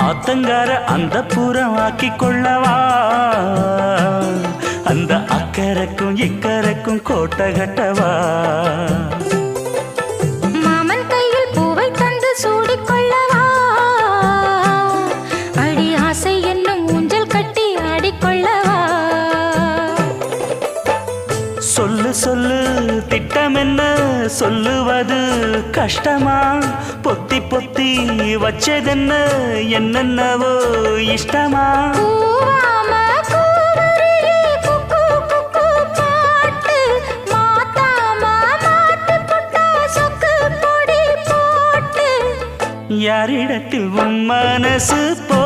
ஆத்தங்கார அந்த புறம் ஆக்கி கொள்ளவா அந்த அக்கறைக்கும் இக்கரைக்கும் கோட்டை கட்டவா மாமன் கையில் பூவை தந்து சூடிக்கொள்ளவா அடி ஆசை என்னும் ஊஞ்சல் கட்டி ஆடிக்கொள்ளவா சொல்லு சொல்லு திட்டம் என்ன சொல்லுவது கஷ்டமா பொத்தி பொத்தி வச்சதென்ன என்னென்னவோ இஷ்டமா கூவாம கூவருளி குக்கு குக்கு பாட்டு மாத்தாம மாட்டு புட்டா சொக்கு பொடி போட்டு யாரிடத்தில் உன் மனசு போ